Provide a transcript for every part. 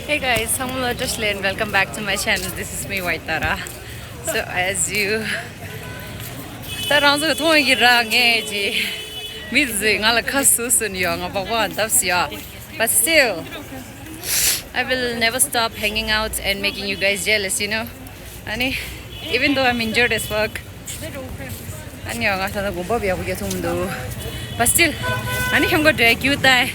Hey guys, I'm Jocelyn. Welcome back to my channel. This is me, Waitara. So as you tarang thong gi ra nge ji mi zi nga la khasu sun yo nga bawang dap sia. But still, I will never stop hanging out and making you guys jealous, you know. Ani even though I'm injured as fuck. Ani nga ta go bob ya ge thum do. But still, ani hum go de cute dai.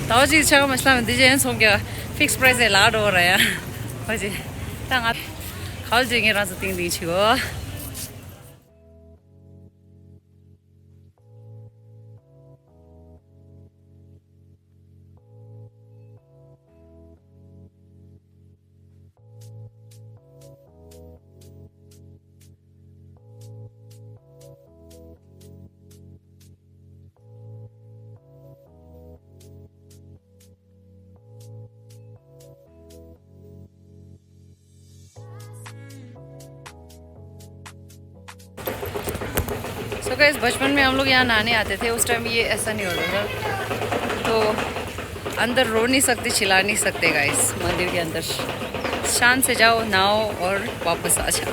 Tao ji cha ma slam de jen song ge fixed price la do ra ya. Ho ji. Tang a khao ji nge ra sa ting di chi go. तो guys बचपन में हम लोग यहाँ नहाने आते थे उस टाइम ये ऐसा नहीं होता था तो अंदर रो नहीं सकते चिल्ला नहीं सकते गाइस मंदिर के अंदर शांत से जाओ नहाओ और वापस आ जाओ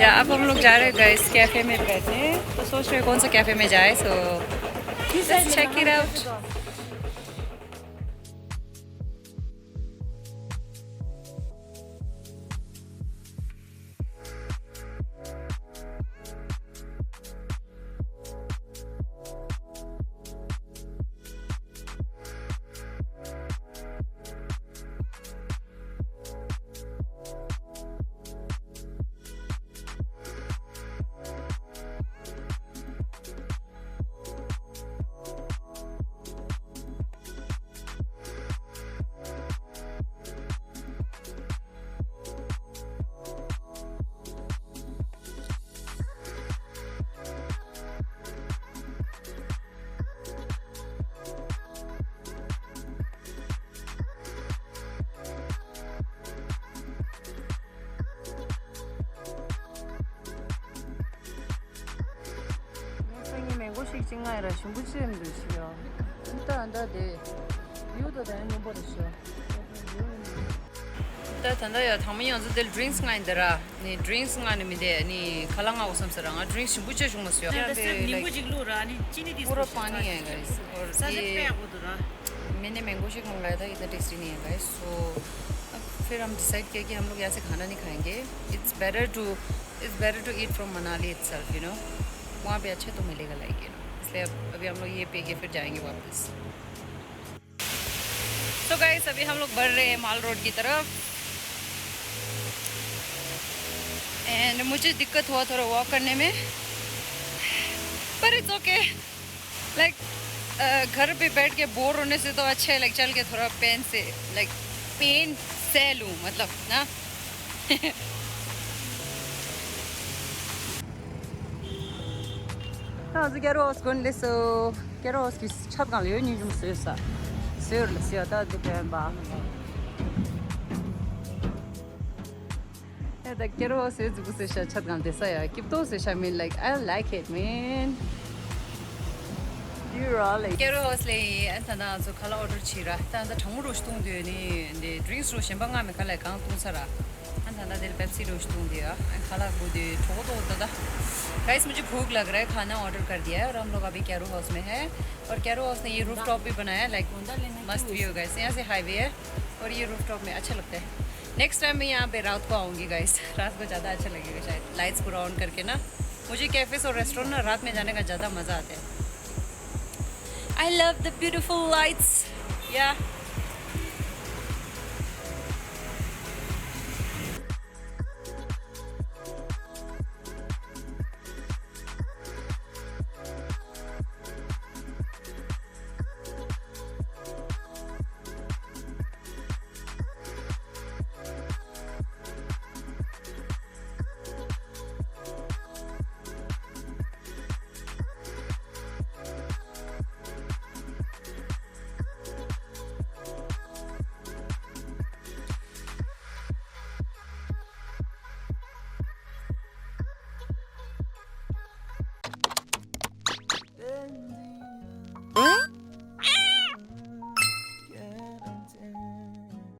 या अब हम लोग जा रहे हैं गाइस कैफ़े में बैठने तो सोच रहे हैं कौन सा कैफ़े में जाए so check it out 맹고식 찡아이라 중부지엠도 있어요. 일단 안다데 이유도 다는 못 버렸어. 일단 단다야 당면 연습될 drinks nga인데라. 니 drinks nga는데 니 칼랑하고 섬서랑 drinks 중부지 중었어요. नींबू आनी चीनी दी पूरा पानी है गाइस और साथ ये पे उधर मैंने मैंगो शेक मंगाया था इतना टेस्टी नहीं है गाइस सो फिर हम डिसाइड किया कि हम लोग यहाँ से खाना नहीं खाएंगे it's better to eat from Manali itself you know वहाँ पे अच्छे तो मिलेगा लाइक यू नो इसलिए अभी हम लोग ये पे के फिर जाएंगे वापस तो गाइस अभी हम लोग बढ़ रहे हैं माल रोड की तरफ एंड मुझे दिक्कत हुआ थोड़ा वॉक करने में पर इट्स ओके लाइक घर पे बैठ के बोर होने से तो अच्छा है लाइक चल के थोड़ा पेन सह लूँ मतलब ना 아주 괴로워서 건데서 괴로워서 찾아갈 여인이 좀 쓰였어. 쓰여를 쓰여다 되게 봐. Это 괴로워서 죽어서 찾아갈 됐어요. 기쁘도서 샤밀 like I like it man. You really. 괴로워서래 안타나 저 칼라 오더 치라. 단다 정으로 시동되니 근데 드링스로 신방하면 칼라 강 동사라. अंदाना दिल पेप्सी रोस्ट दूँ दिया खाला वो दे ठोको तो होता था गाइस मुझे भूख लग रहा है खाना ऑर्डर कर दिया है और हम लोग अभी कैरो हाउस में है और कैरो हाउस ने ये रूफ टॉप भी बनाया लाइक मस्त व्यू गाइस यहाँ से हाईवे है और ये रूफ टॉप में अच्छा लगता है नेक्स्ट टाइम मैं यहाँ पे रात को आऊँगी गाइस रात को ज़्यादा अच्छा लगेगा शायद लाइट्स पूरा ऑन करके ना मुझे कैफ़ेस और रेस्टोरेंट ना रात में जाने का ज़्यादा मज़ा आता है I love the beautiful lights या